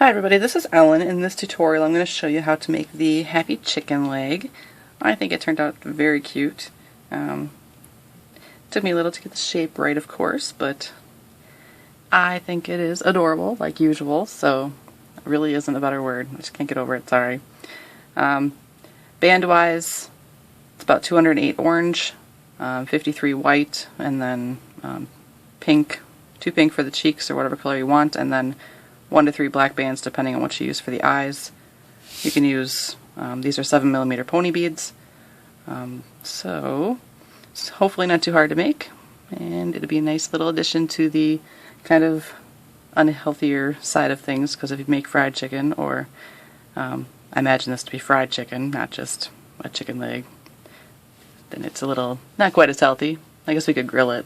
Hi everybody, this is Ellen. In this tutorial I'm going to show you how to make the happy chicken leg. I think it turned out very cute. Took me a little to get the shape right, of course, but I think it is adorable, like usual, so it really isn't a better word. I just can't get over it, sorry. Band-wise, it's about 208 orange, 53 white, and then pink, 2 pink for the cheeks or whatever color you want, and then 1 to 3 black bands depending on what you use for the eyes. You can use, these are 7mm pony beads, so it's hopefully not too hard to make, and it'll be a nice little addition to the kind of unhealthier side of things, because if you make fried chicken, or I imagine this to be fried chicken, not just a chicken leg, then it's a little, not quite as healthy. I guess we could grill it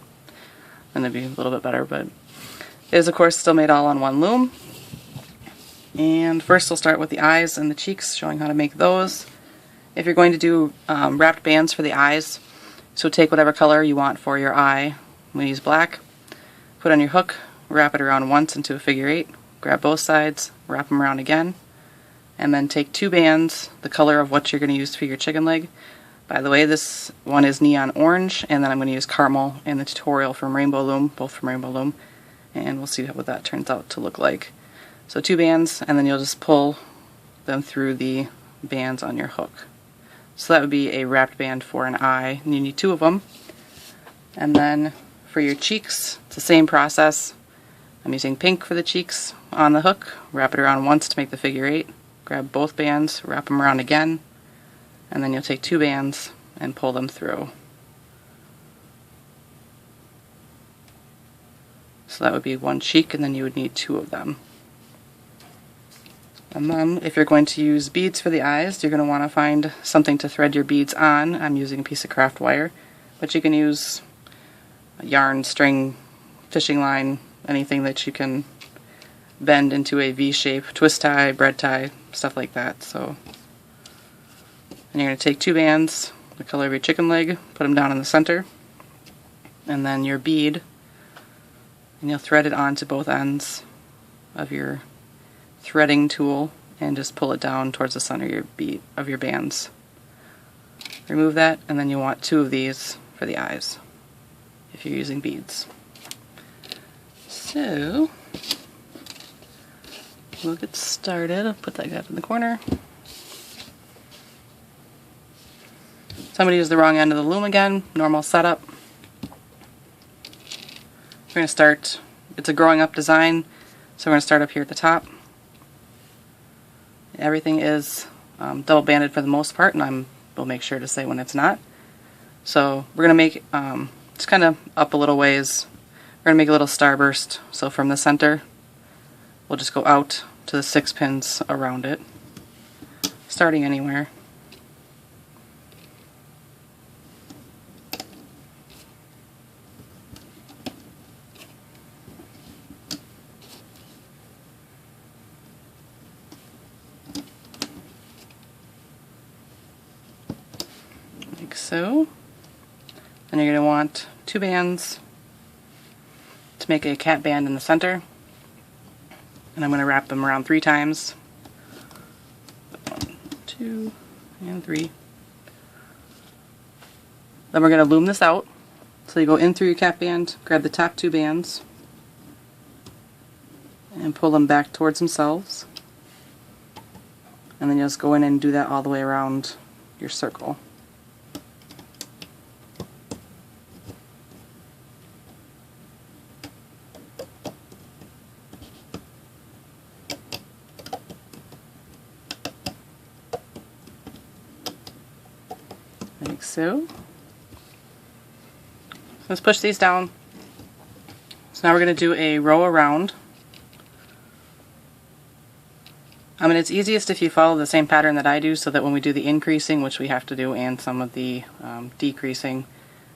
and it'd be a little bit better, but it is of course still made all on one loom. And first we'll start with the eyes and the cheeks, showing how to make those. If you're going to do wrapped bands for the eyes, so take whatever color you want for your eye. I'm going to use black. Put on your hook, wrap it around once into a figure 8, grab both sides, wrap them around again, and then take 2 bands, the color of what you're going to use for your chicken leg. By the way, this one is neon orange, and then I'm going to use caramel in the tutorial from Rainbow Loom, both from Rainbow Loom, and we'll see what that turns out to look like. So 2 bands, and then you'll just pull them through the bands on your hook. So that would be a wrapped band for an eye, and you need 2 of them. And then for your cheeks, it's the same process. I'm using pink for the cheeks on the hook, wrap it around once to make the figure 8, grab both bands, wrap them around again, and then you'll take 2 bands and pull them through. So that would be 1 cheek, and then you would need 2 of them. And then if you're going to use beads for the eyes, you're going to want to find something to thread your beads on. I'm using a piece of craft wire, but you can use yarn, string, fishing line, anything that you can bend into a V shape, twist tie, bread tie, stuff like that. So, and you're going to take 2 bands, the color of your chicken leg, put them down in the center, and then your bead, and you'll thread it onto both ends of your threading tool and just pull it down towards the center of your bead of your bands. Remove that, and then you want 2 of these for the eyes if you're using beads. So we'll get started. I'll put that guy in the corner. So I'm going to use the wrong end of the loom again, normal setup. We're going to start, it's a growing up design, so we're going to start up here at the top. Everything is double banded for the most part, and we'll make sure to say when it's not. So we're going to make, just kind of up a little ways, we're going to make a little starburst. So from the center, we'll just go out to the 6 pins around it, starting anywhere. Like so. And you're going to want 2 bands to make a cat band in the center. And I'm going to wrap them around 3 times. 1, 2, and 3. Then we're going to loom this out. So you go in through your cat band, grab the top 2 bands, and pull them back towards themselves. And then you'll just go in and do that all the way around your circle. Like so. Let's push these down. So now we're going to do a row around. I mean, it's easiest if you follow the same pattern that I do, so that when we do the increasing, which we have to do, and some of the decreasing,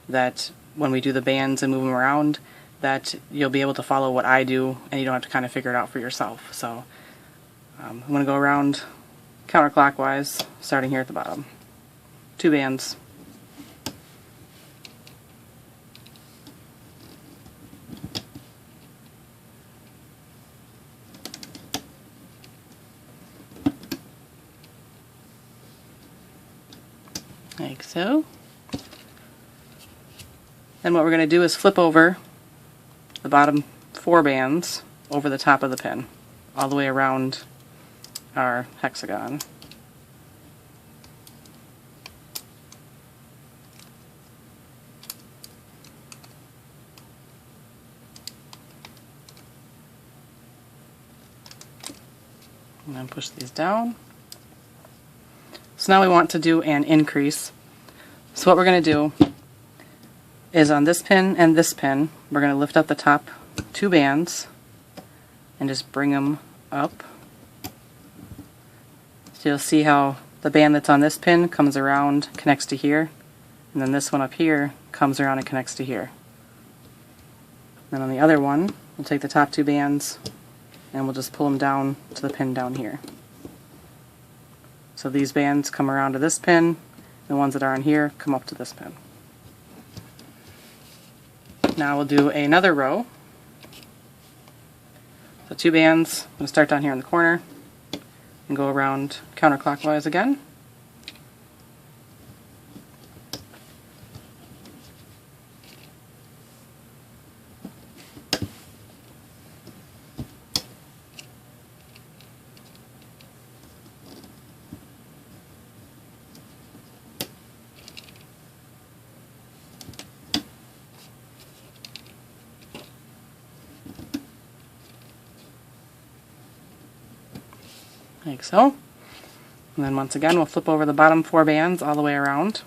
that when we do the bands and move them around, that you'll be able to follow what I do, and you don't have to kind of figure it out for yourself. So I'm going to go around counterclockwise, starting here at the bottom. 2 bands. like so. Then what we're going to do is flip over the bottom 4 bands over the top of the pin, all the way around our hexagon. And then push these down. So now we want to do an increase. So what we're going to do is on this pin and this pin, we're going to lift up the top 2 bands and just bring them up. So you'll see how the band that's on this pin comes around, connects to here, and then this one up here comes around and connects to here. Then on the other one, we'll take the top 2 bands and we'll just pull them down to the pin down here. So these bands come around to this pin, the ones that are on here come up to this pin. Now we'll do another row. So 2 bands, I'm going to start down here in the corner and go around counterclockwise again. Like so. And then once again we'll flip over the bottom 4 bands all the way around.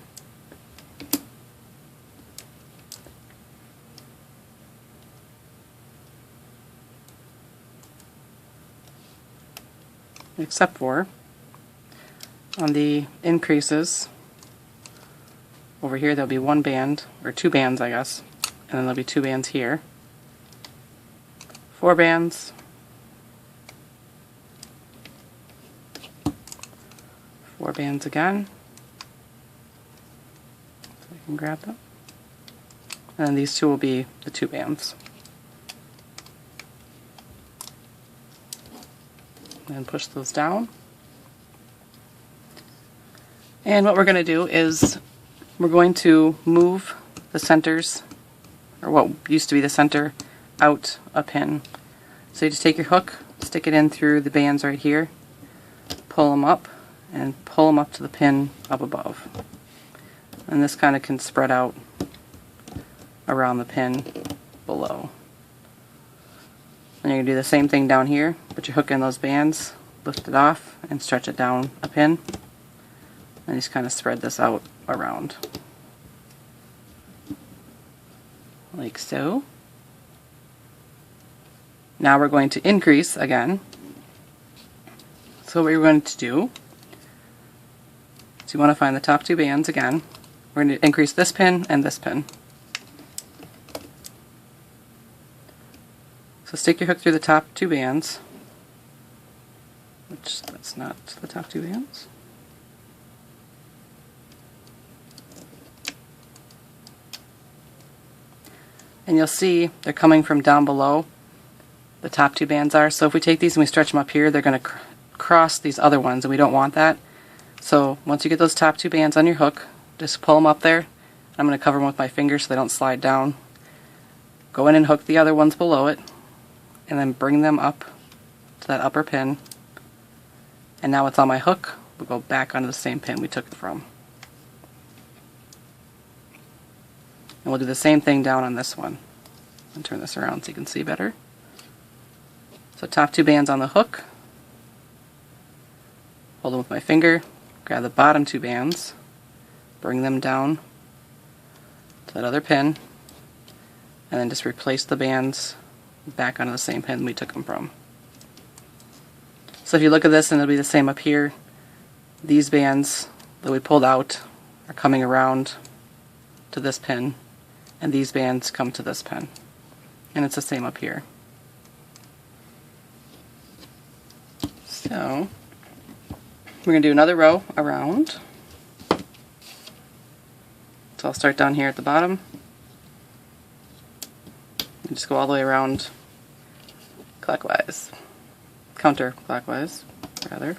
Except for on the increases over here there'll be 1 band, or 2 bands I guess, and then there'll be 2 bands here. 4 bands, 4 bands again, so I can grab them, and then these 2 will be the 2 bands. And push those down. And what we're going to do is we're going to move the centers, or what used to be the center, out a pin. So you just take your hook, stick it in through the bands right here, pull them up, and pull them up to the pin up above. And this kind of can spread out around the pin below. And you're going to do the same thing down here. Put your hook in those bands, lift it off, and stretch it down a pin. And just kind of spread this out around. Like so. Now we're going to increase again. So what we're going to do is you want to find the top 2 bands again. We're going to increase this pin and this pin. So stick your hook through the top 2 bands, which that's not the top 2 bands. And you'll see they're coming from down below. The top 2 bands are. So if we take these and we stretch them up here, they're going to cross these other ones, and we don't want that. So once you get those top 2 bands on your hook, just pull them up there. I'm going to cover them with my fingers so they don't slide down. Go in and hook the other ones below it, and then bring them up to that upper pin. And now it's on my hook. We'll go back onto the same pin we took it from. And we'll do the same thing down on this one. I'll turn this around so you can see better. So top 2 bands on the hook. Hold them with my finger. Grab the bottom 2 bands. Bring them down to that other pin. And then just replace the bands back onto the same pin we took them from. So if you look at this, and it'll be the same up here, these bands that we pulled out are coming around to this pin, and these bands come to this pin. And it's the same up here. So we're going to do another row around. So I'll start down here at the bottom. And just go all the way around clockwise. Counterclockwise, rather.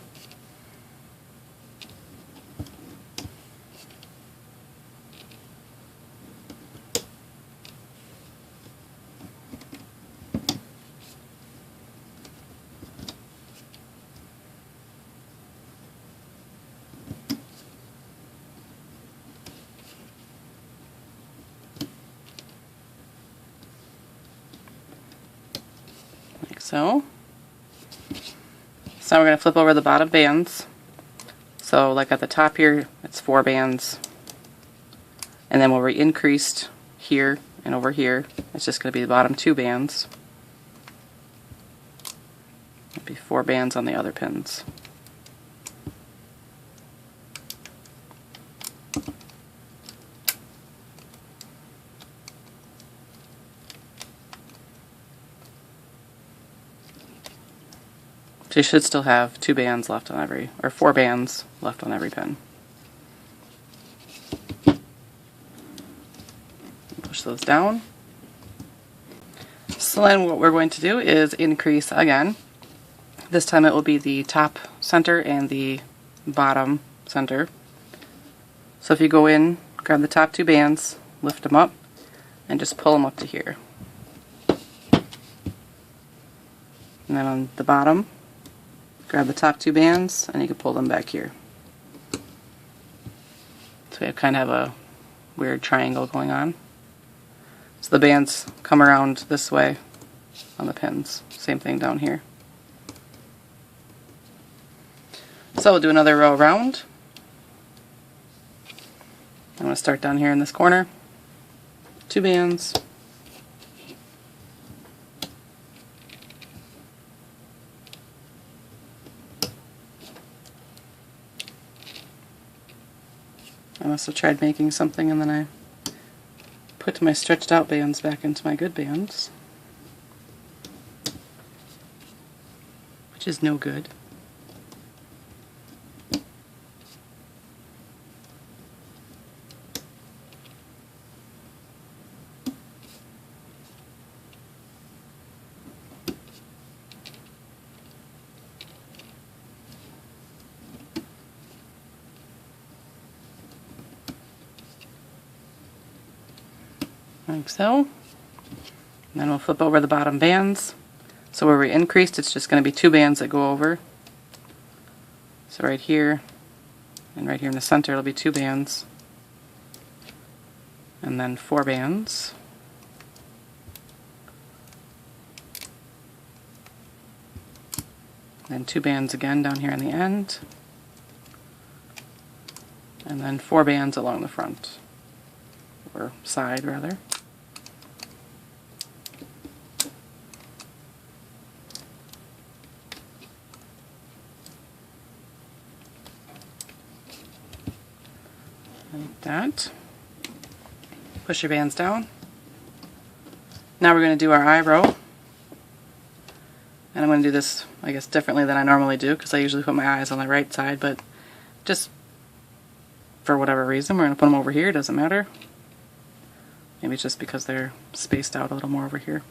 so. So now we're going to flip over the bottom bands. So like at the top here, it's 4 bands. And then we'll re-increased here and over here. It's just going to be the bottom 2 bands. It'll be 4 bands on the other pins. So you should still have 2 bands left on every, or 4 bands left on every pin. Push those down. So then what we're going to do is increase again. This time it will be the top center and the bottom center. So if you go in, grab the top 2 bands, lift them up, and just pull them up to here. And then on the bottom, grab the top 2 bands and you can pull them back here. So we have kind of a weird triangle going on. So the bands come around this way on the pins. Same thing down here. So we'll do another row around. I'm going to start down here in this corner. 2 bands. I must have tried making something and then I put my stretched out bands back into my good bands, which is no good. Like so. And then we'll flip over the bottom bands. So where we increased, it's just going to be 2 bands that go over. So right here and right here in the center it'll be 2 bands. And then 4 bands. Then 2 bands again down here on the end. And then 4 bands along the front. Or side rather. Like that. Push your bands down. Now we're going to do our eye row. And I'm going to do this, I guess, differently than I normally do because I usually put my eyes on the right side, but just for whatever reason we're going to put them over here, doesn't matter. Maybe it's just because they're spaced out a little more over here.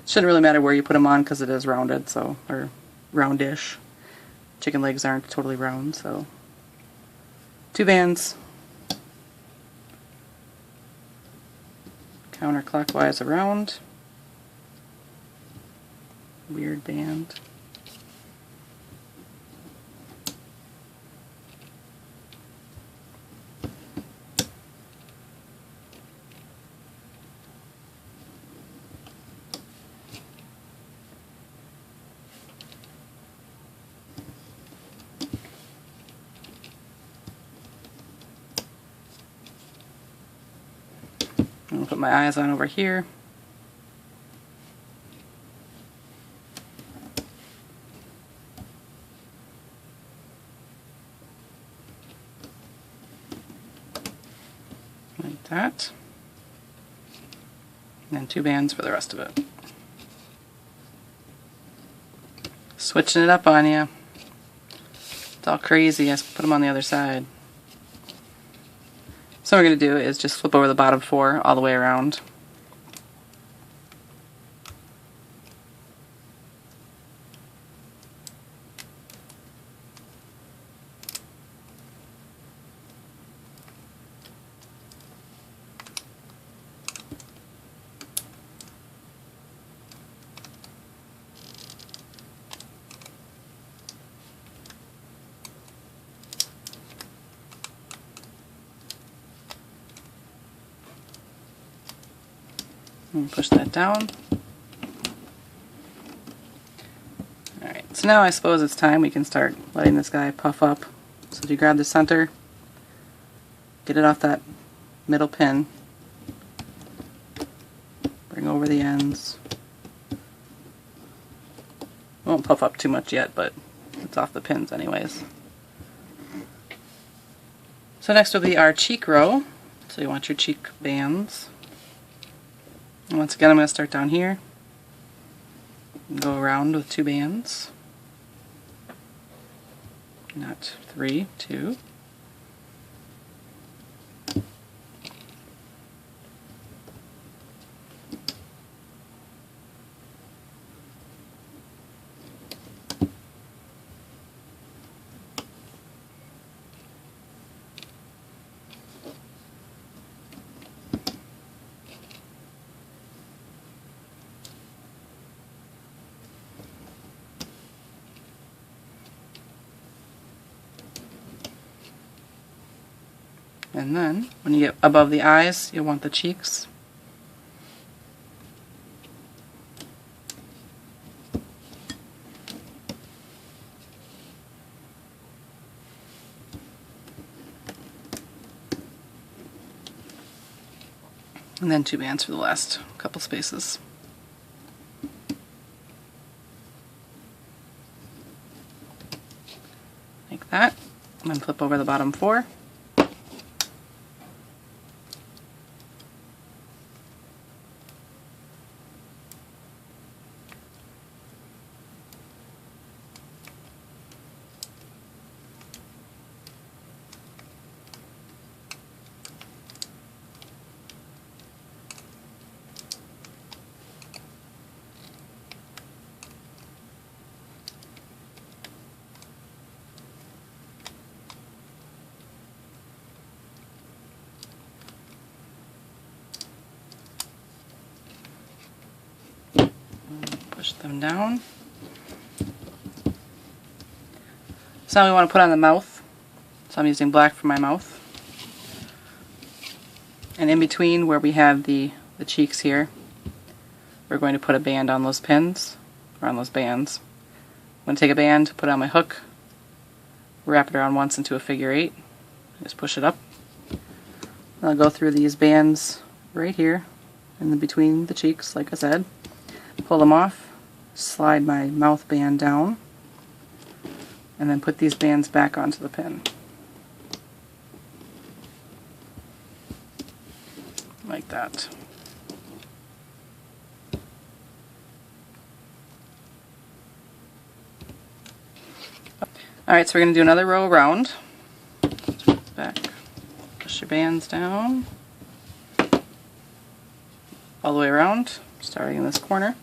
It shouldn't really matter where you put them on because it is rounded, so, or roundish. Chicken legs aren't totally round, so 2 bands. Counterclockwise around. Weird band. I'm going to put my eyes on over here. Like that. And then 2 bands for the rest of it. Switching it up on you. It's all crazy. I put them on the other side. So what we're going to do is just flip over the bottom 4 all the way around. And push that down. So now I suppose it's time we can start letting this guy puff up. So if you grab the center, get it off that middle pin, bring over the ends. It won't puff up too much yet, but it's off the pins anyways. So next will be our cheek row. So you want your cheek bands. And once again, I'm going to start down here and go around with 2 bands. Not 3, 2. And then, when you get above the eyes, you'll want the cheeks. And then 2 bands for the last couple spaces. Like that. And then flip over the bottom 4. Push them down. So now we want to put on the mouth. So I'm using black for my mouth. And in between where we have the cheeks here, we're going to put a band on those pins, or on those bands. I'm going to take a band, put it on my hook, wrap it around once into a figure 8, just push it up. I'll go through these bands right here, in between the cheeks, like I said. Pull them off, slide my mouth band down, and then put these bands back onto the pin. Like that. Alright, so we're going to do another row around. Back. Push your bands down. All the way around, starting in this corner.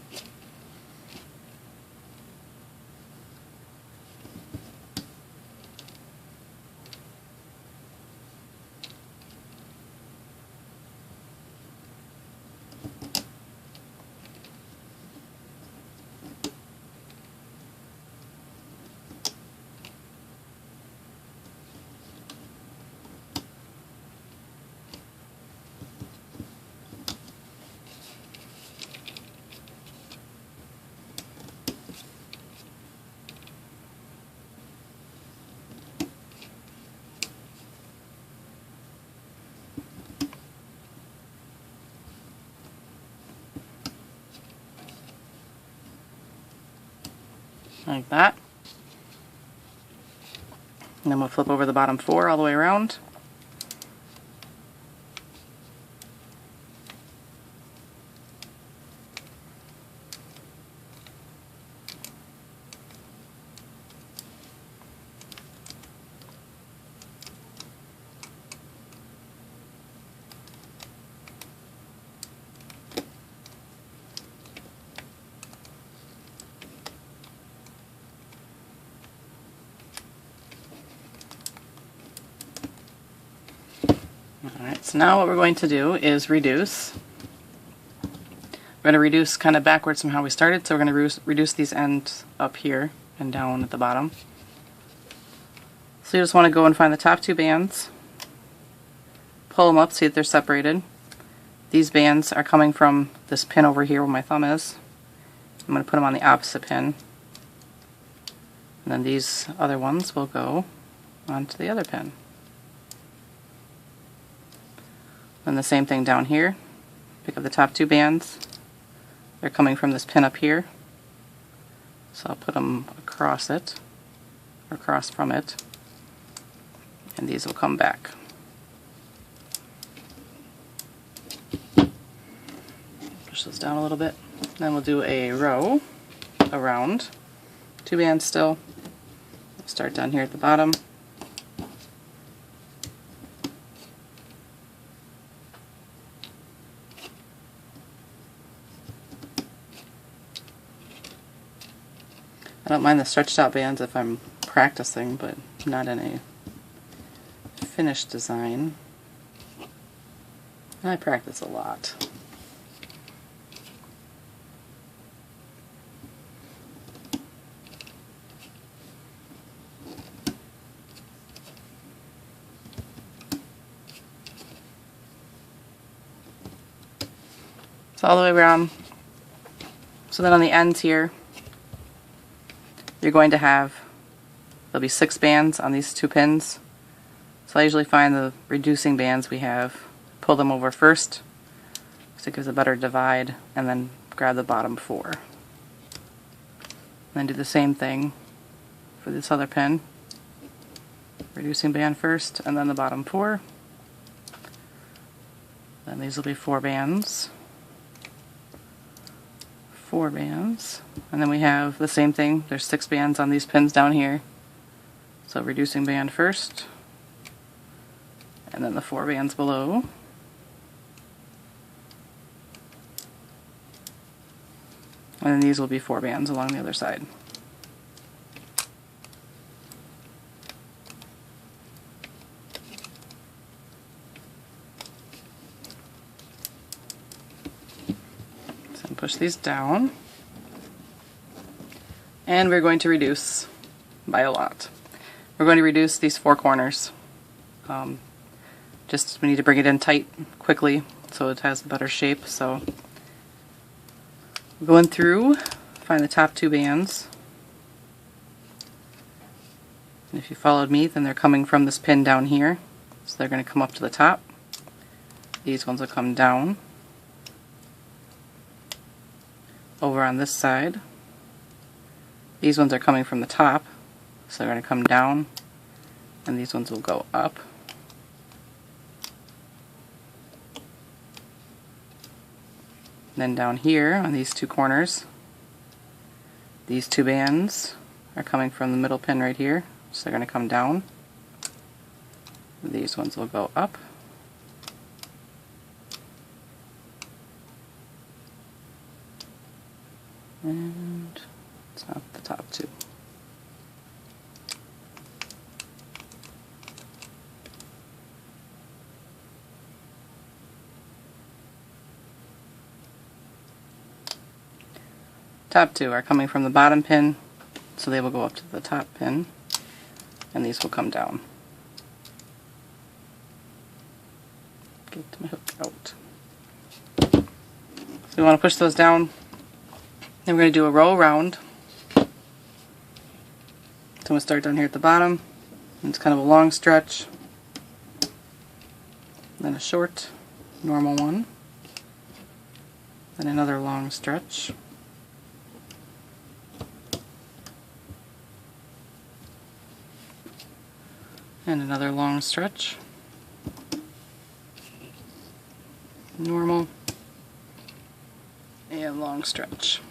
Like that. And then we'll flip over the bottom 4 all the way around. Alright, so now what we're going to do is reduce. We're going to reduce kind of backwards from how we started, so we're going to reduce these ends up here and down at the bottom. So you just want to go and find the top 2 bands, pull them up, see that they're separated. These bands are coming from this pin over here where my thumb is. I'm going to put them on the opposite pin. And then these other ones will go onto the other pin. And the same thing down here. Pick up the top 2 bands. They're coming from this pin up here. So I'll put them across it, or across from it, and these will come back. Push those down a little bit. Then we'll do a row around, 2 bands still. Start down here at the bottom. I don't mind the stretched out bands if I'm practicing, but not in a finished design. And I practice a lot. So all the way around. So then on the ends here, you're going to have, there'll be 6 bands on these 2 pins. So I usually find the reducing bands we have, pull them over first, because it gives a better divide, and then grab the bottom 4. And then do the same thing for this other pin. Reducing band first, and then the bottom 4. Then these will be 4 bands. 4 bands, and then we have the same thing. There's 6 bands on these pins down here, so reducing band first, and then the 4 bands below, and then these will be 4 bands along the other side. Push these down, and we're going to reduce by a lot. We're going to reduce these 4 corners. Just we need to bring it in tight quickly so it has a better shape. So going through, find the top 2 bands. And if you followed me, then they're coming from this pin down here. So they're going to come up to the top. These ones will come down. Over on this side, these ones are coming from the top, so they're going to come down, and these ones will go up. And then down here on these 2 corners, these 2 bands are coming from the middle pin right here, so they're going to come down. These ones will go up. And it's not the top 2. Top 2 are coming from the bottom pin, so they will go up to the top pin, and these will come down. Get my hook out. So we want to push those down. Then we're going to do a row around. So we'll start down here at the bottom. And it's kind of a long stretch. Then a short, normal one. Then another long stretch. And another long stretch. Normal. And long stretch.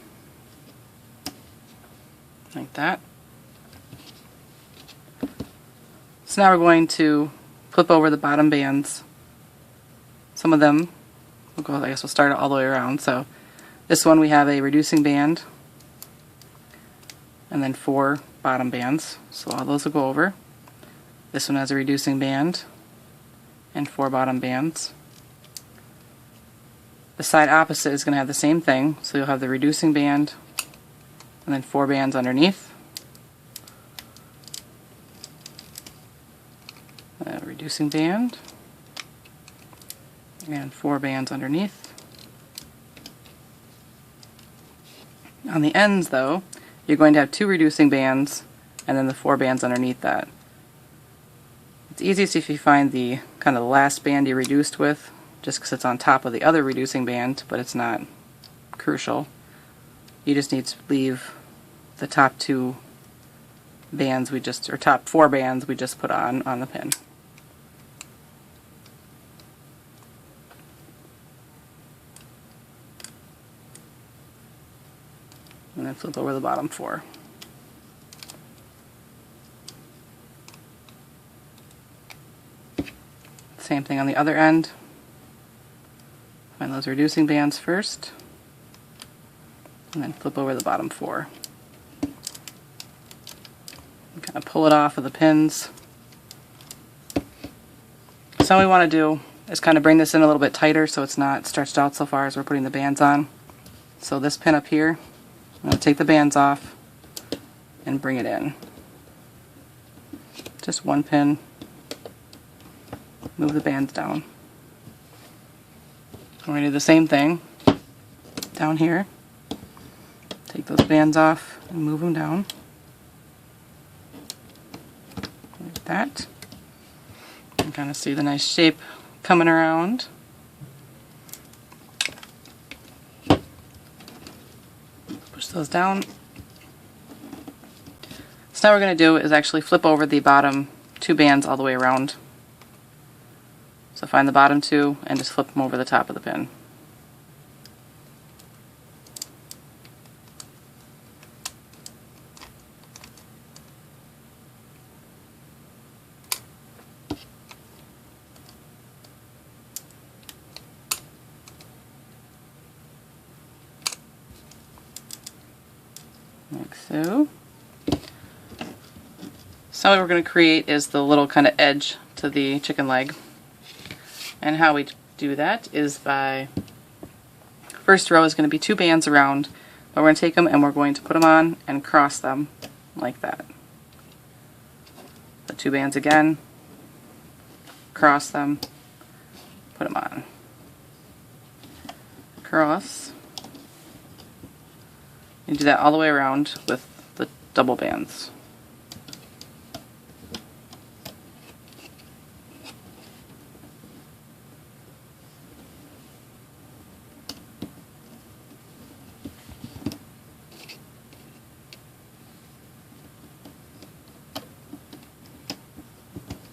Like that. So now we're going to flip over the bottom bands. Some of them, I guess we'll start it all the way around. So this one we have a reducing band, and then 4 bottom bands. So all those will go over. This one has a reducing band and 4 bottom bands. The side opposite is going to have the same thing. So you'll have the reducing band, and then 4 bands underneath. A reducing band, and 4 bands underneath. On the ends, though, you're going to have 2 reducing bands and then the 4 bands underneath that. It's easiest if you find the kind of the last band you reduced with, just because it's on top of the other reducing band, but it's not crucial. You just need to leave the top 2 bands or top 4 bands we just put on the pin. And then flip over the bottom 4. Same thing on the other end. Find those reducing bands first, and then flip over the bottom 4. And kind of pull it off of the pins. So what we want to do is kind of bring this in a little bit tighter so it's not stretched out so far as we're putting the bands on. So this pin up here, I'm going to take the bands off and bring it in. Just one pin. Move the bands down. We're going to do the same thing down here. Take those bands off and move them down. Like that. You can kind of see the nice shape coming around. Push those down. So now what we're going to do is actually flip over the bottom 2 bands all the way around. So find the bottom 2 and just flip them over the top of the pin. Like so. So what we're going to create is the little kind of edge to the chicken leg. And how we do that is by, first row is going to be 2 bands around, but we're going to take them and we're going to put them on and cross them like that. The 2 bands again, cross them, put them on. Cross. You do that all the way around with the double bands.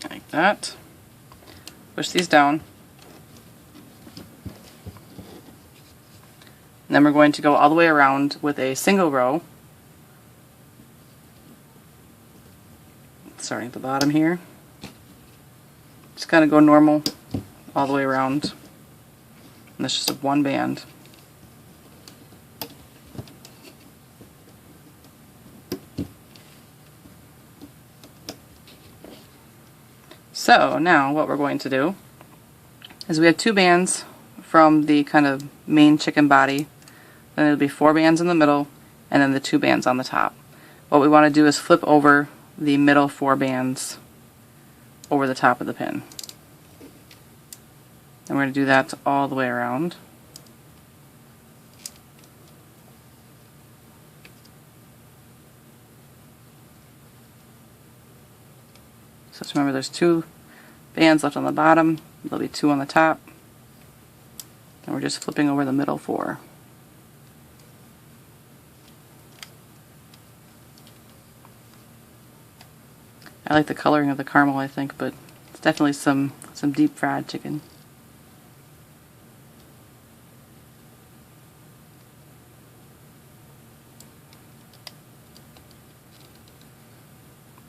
Like that. Push these down. And then we're going to go all the way around with a single row, starting at the bottom here. Just kind of go normal all the way around. And that's just a 1 band. So now what we're going to do is we have 2 bands from the kind of main chicken body. Then it'll be 4 bands in the middle, and then the 2 bands on the top. What we want to do is flip over the middle 4 bands over the top of the pin. And we're going to do that all the way around. So just remember there's 2 bands left on the bottom, there'll be 2 on the top, and we're just flipping over the middle 4. I like the coloring of the caramel, I think, but it's definitely some deep fried chicken.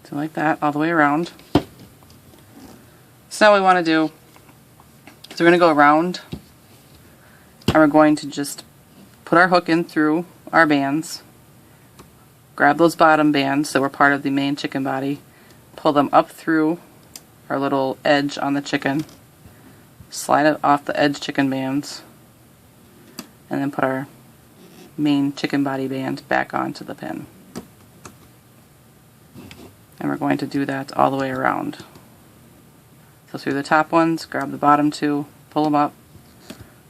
So like that all the way around. So now what we want to do is we're going to go around and we're going to just put our hook in through our bands, grab those bottom bands that were part of the main chicken body, pull them up through our little edge on the chicken, slide it off the edge chicken bands, and then put our main chicken body band back onto the pin. And we're going to do that all the way around. So through the top ones, grab the bottom 2, pull them up,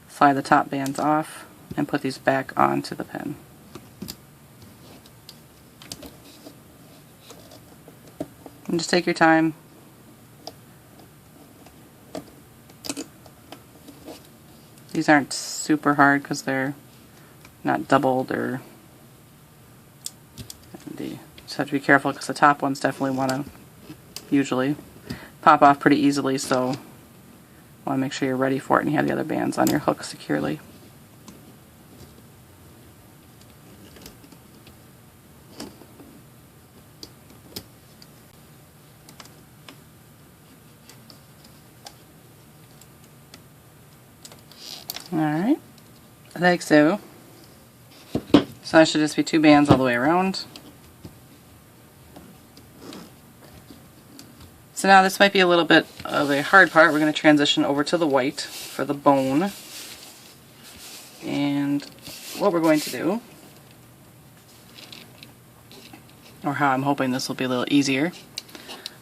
slide the top bands off, and put these back onto the pin. And just take your time. These aren't super hard because they're not doubled, or you just have to be careful because the top ones definitely want to usually pop off pretty easily, so want to make sure you're ready for it and you have the other bands on your hook securely. Alright, like so. So that should just be 2 bands all the way around. So now this might be a little bit of a hard part. We're going to transition over to the white for the bone. And what we're going to do, or how I'm hoping this will be a little easier,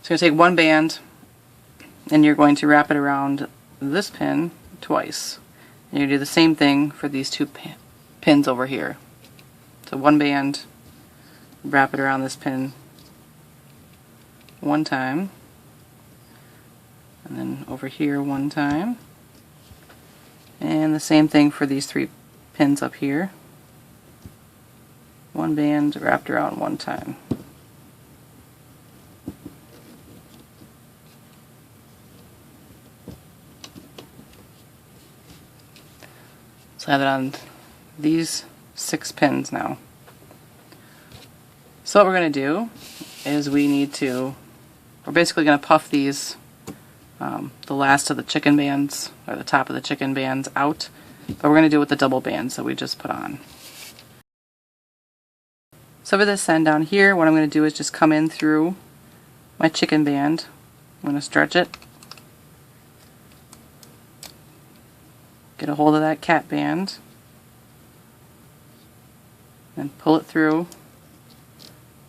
so you're going to take 1 band and you're going to wrap it around this pin twice. And you're going to do the same thing for these 2 pins over here. So 1 band, wrap it around this pin 1 time, and then over here 1 time, and the same thing for these 3 pins up here. 1 band wrapped around 1 time. So I have it on these 6 pins now. So what we're going to do is we're basically going to puff these, the last of the chicken bands, or the top of the chicken bands out, but we're going to do it with the double bands that we just put on. So for this end down here, what I'm going to do is just come in through my chicken band. I'm going to stretch it, get a hold of that cat band, and pull it through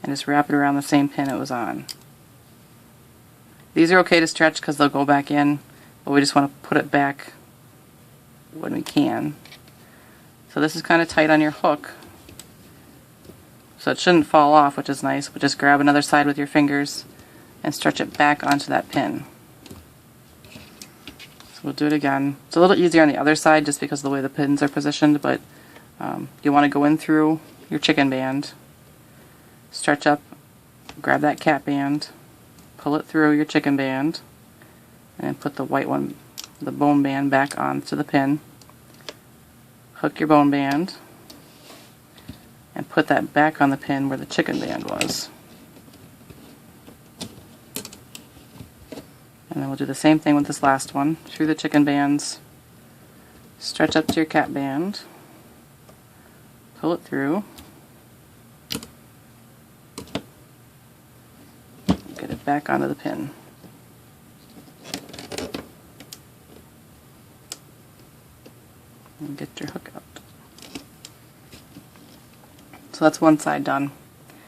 and just wrap it around the same pin it was on. These are okay to stretch because they'll go back in, but we just want to put it back when we can. So this is kind of tight on your hook, so it shouldn't fall off, which is nice, but just grab another side with your fingers and stretch it back onto that pin. So we'll do it again. It's a little easier on the other side just because of the way the pins are positioned, but you want to go in through your chicken band, stretch up, grab that cat band, pull it through your chicken band, and then put the white one, the bone band, back onto the pin. Hook your bone band and put that back on the pin where the chicken band was. And then we'll do the same thing with this last one. Through the chicken bands, stretch up to your cat band, pull it through, get it back onto the pin. And get your hook out. So that's one side done.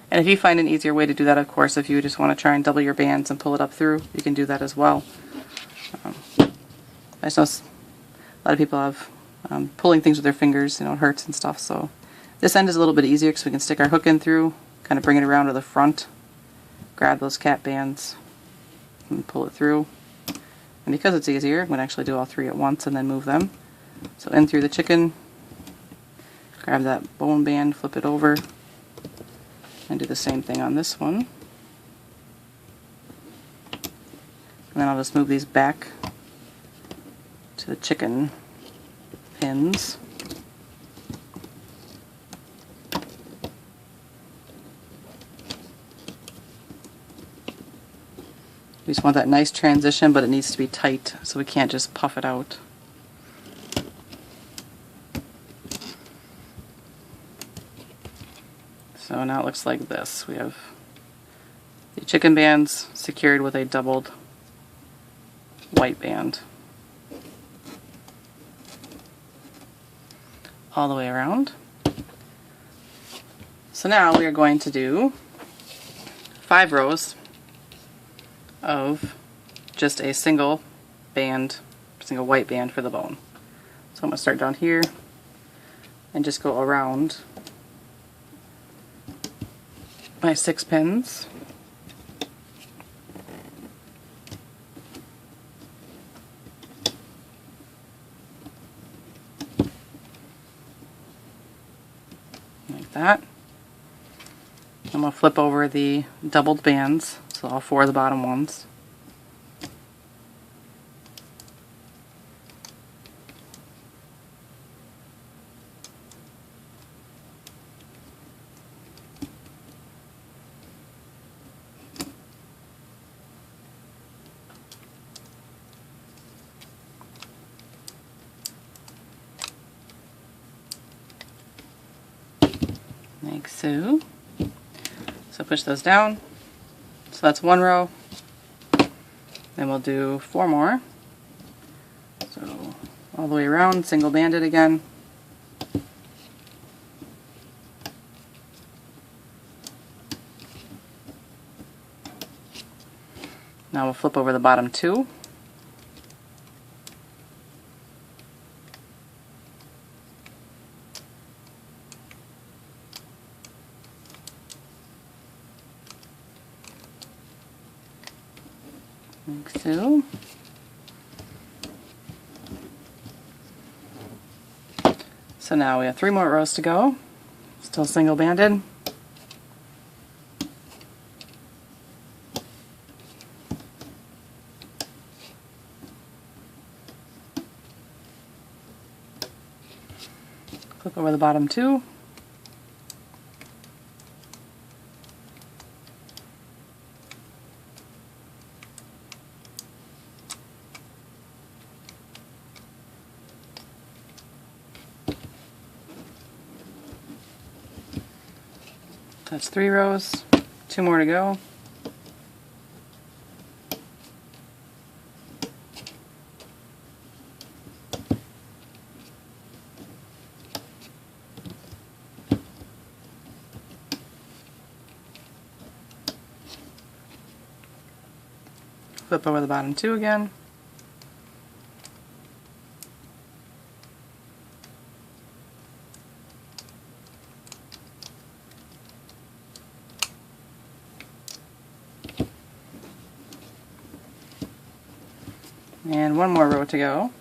And if you find an easier way to do that, of course, if you just want to try and double your bands and pull it up through, you can do that as well. I just know a lot of people have pulling things with their fingers, it hurts and stuff, so this end is a little bit easier because we can stick our hook in through, kind of bring it around to the front, grab those cat bands, and pull it through. And because it's easier, I'm going to actually do all 3 at once and then move them. So in through the chicken, grab that bone band, flip it over, and do the same thing on this one. And then I'll just move these back to the chicken pins. We just want that nice transition, but it needs to be tight, so we can't just puff it out. So now it looks like this. We have the chicken bands secured with a doubled white band all the way around. So now we are going to do 5 rows of just a single white band for the bone. So I'm going to start down here and just go around my 6 pins. that. I'm going to flip over the doubled bands, so all 4 of the bottom ones. Like so. So push those down. So that's 1 row. Then we'll do 4 more. So all the way around, single banded again. Now we'll flip over the bottom 2. Like so. So now we have 3 more rows to go. Still single banded. Flip over the bottom 2. That's 3 rows, 2 more to go. Flip over the bottom 2 again. And 1 more row to go.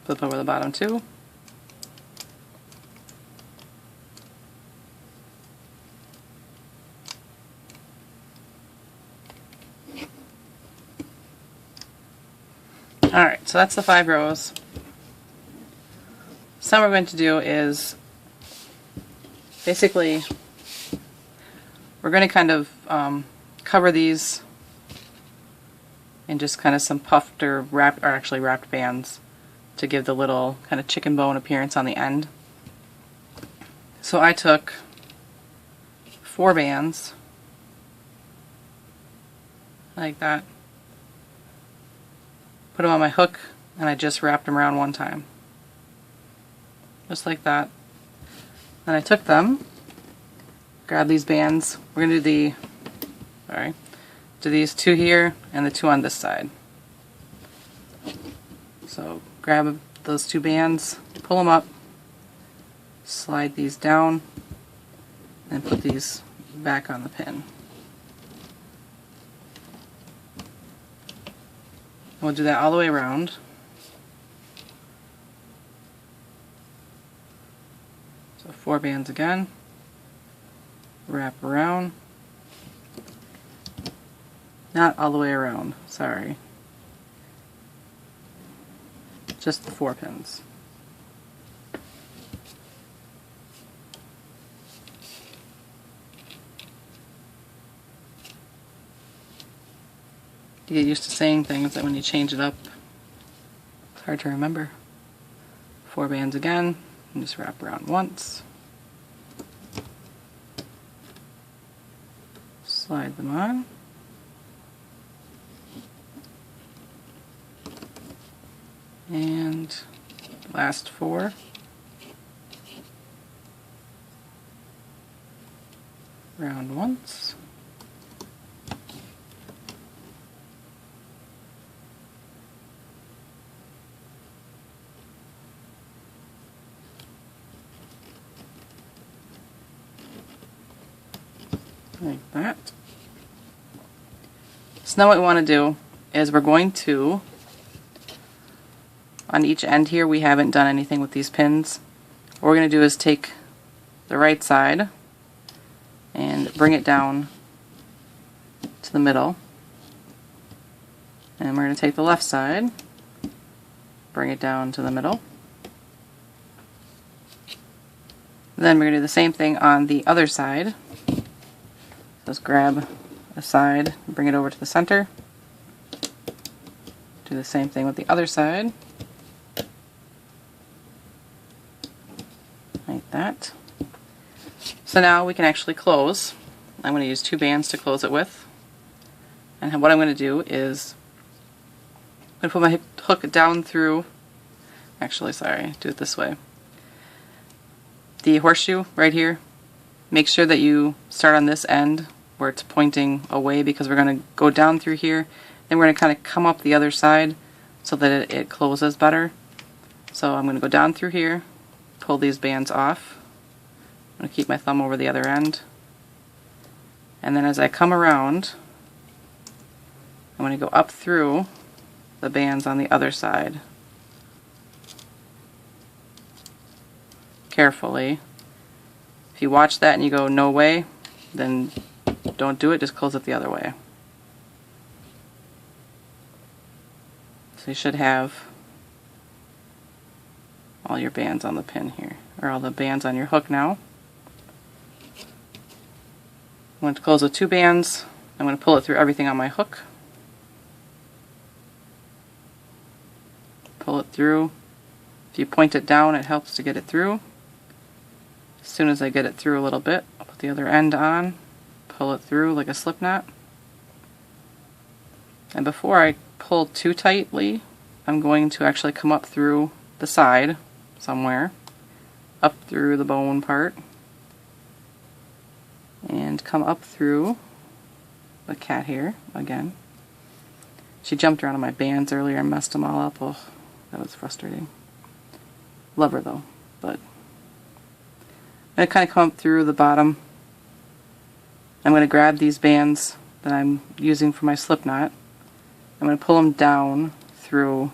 Flip over the bottom 2. Alright, so that's the 5 rows. So what we're going to do is basically we're going to kind of cover these in just kind of some puffed or wrapped, or actually wrapped bands to give the little kind of chicken bone appearance on the end. So I took 4 bands like that, put them on my hook, and I just wrapped them around 1 time. Just like that. Then I took them, grabbed these bands. We're going to do these 2 here and the 2 on this side. So grab those 2 bands, pull them up, slide these down, and put these back on the pin. We'll do that all the way around. So 4 bands again, wrap around, not all the way around, sorry, just the 4 pins. You get used to saying things that when you change it up, it's hard to remember. 4 bands again, and just wrap around once. Slide them on. And last 4. Round once. like that. So now what we want to do is we're going to, on each end here, we haven't done anything with these pins. What we're going to do is take the right side and bring it down to the middle. And we're going to take the left side, bring it down to the middle. Then we're going to do the same thing on the other side. Just grab a side, bring it over to the center. Do the same thing with the other side. Like that. So now we can actually close. I'm going to use 2 bands to close it with. And what I'm going to do is I'm going to put my hook down through, actually sorry, do it this way. The horseshoe right here, make sure that you start on this end where it's pointing away, because we're going to go down through here, then we're going to kind of come up the other side so that it closes better. So I'm going to go down through here, pull these bands off. I'm going to keep my thumb over the other end. And then as I come around, I'm going to go up through the bands on the other side. Carefully. If you watch that and you go, no way, then don't do it, just close it the other way. So you should have all your bands on the pin here, or all the bands on your hook now. I'm going to close with 2 bands. I'm going to pull it through everything on my hook. Pull it through. If you point it down, it helps to get it through. As soon as I get it through a little bit, I'll put the other end on, pull it through like a slip knot. And before I pull too tightly, I'm going to actually come up through the side somewhere, up through the bone part, and come up through the cat here again. She jumped around on my bands earlier and messed them all up. Oh, that was frustrating. Love her though, but I'm going to kind of come up through the bottom. I'm going to grab these bands that I'm using for my slip knot. I'm going to pull them down through.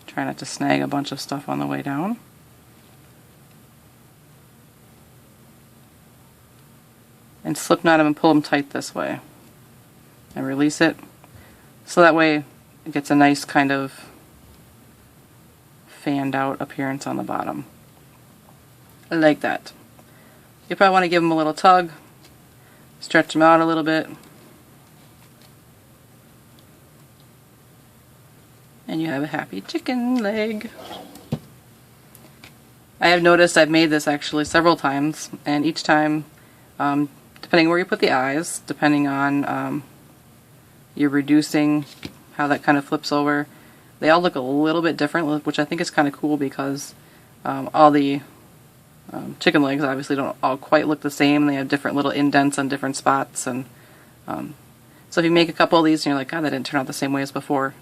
Try not to snag a bunch of stuff on the way down. And slip knot them and pull them tight this way. And release it. So that way it gets a nice kind of fanned out appearance on the bottom. Like that. You probably want to give them a little tug, stretch them out a little bit, and you have a happy chicken leg. I have noticed I've made this actually several times, and each time, depending where you put the eyes, depending on you're reducing how that kind of flips over, they all look a little bit different, which I think is kind of cool, because all the chicken legs obviously don't all quite look the same. They have different little indents on different spots, and so if you make a couple of these and you're like, God, that didn't turn out the same way as before,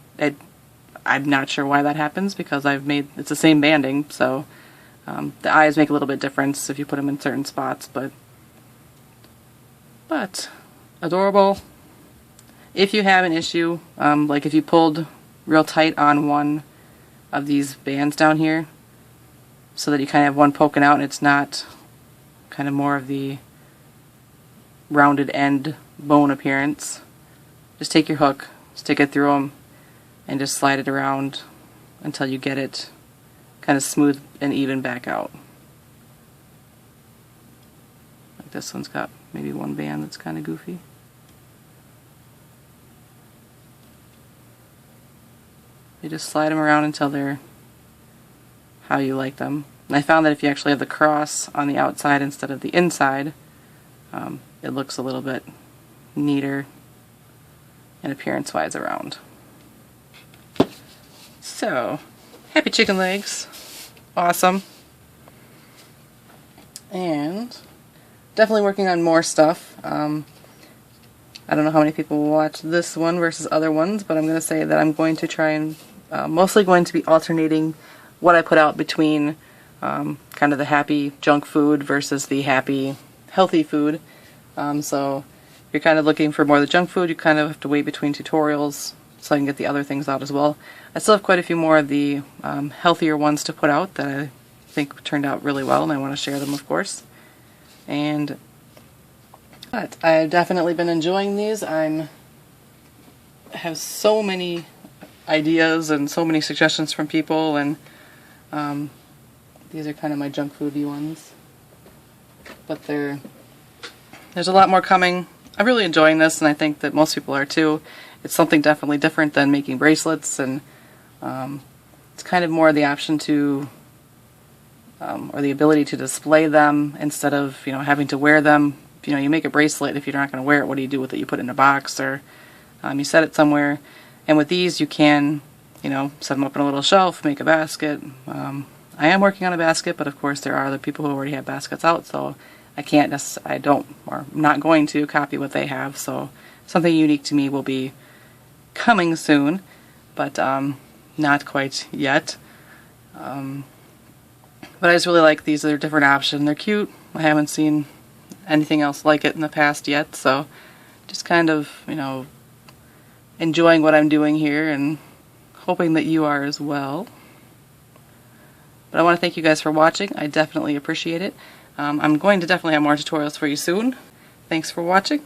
I'm not sure why that happens, because it's the same banding, so the eyes make a little bit difference if you put them in certain spots, but adorable. If you have an issue, like if you pulled real tight on one of these bands down here, so that you kind of have one poking out and it's not kind of more of the rounded end bone appearance, just take your hook, stick it through them, and just slide it around until you get it kind of smooth and even back out. Like this one's got maybe one band that's kind of goofy. You just slide them around until they're how you like them. And I found that if you actually have the cross on the outside instead of the inside, it looks a little bit neater and appearance-wise around. So, happy chicken legs. Awesome. And definitely working on more stuff. I don't know how many people will watch this one versus other ones, but I'm going to say that I'm going to try and mostly going to be alternating what I put out between kind of the happy junk food versus the happy healthy food. So if you're kind of looking for more of the junk food, you kind of have to wait between tutorials so I can get the other things out as well. I still have quite a few more of the healthier ones to put out that I think turned out really well, and I want to share them, of course. But I've definitely been enjoying these. I have so many ideas and so many suggestions from people, and these are kind of my junk foody ones. But there's a lot more coming. I'm really enjoying this, and I think that most people are too. It's something definitely different than making bracelets, and it's kind of more the option to, or the ability to display them instead of, having to wear them. You make a bracelet, if you're not going to wear it, what do you do with it? You put it in a box, or you set it somewhere. And with these, you can, set them up on a little shelf, make a basket. I am working on a basket, but of course there are other people who already have baskets out, so I'm not going to copy what they have. So something unique to me will be coming soon, but not quite yet. But I just really like these. They're a different option. They're cute. I haven't seen anything else like it in the past yet, so just kind of, enjoying what I'm doing here and hoping that you are as well. But I want to thank you guys for watching. I definitely appreciate it. I'm going to definitely have more tutorials for you soon. Thanks for watching.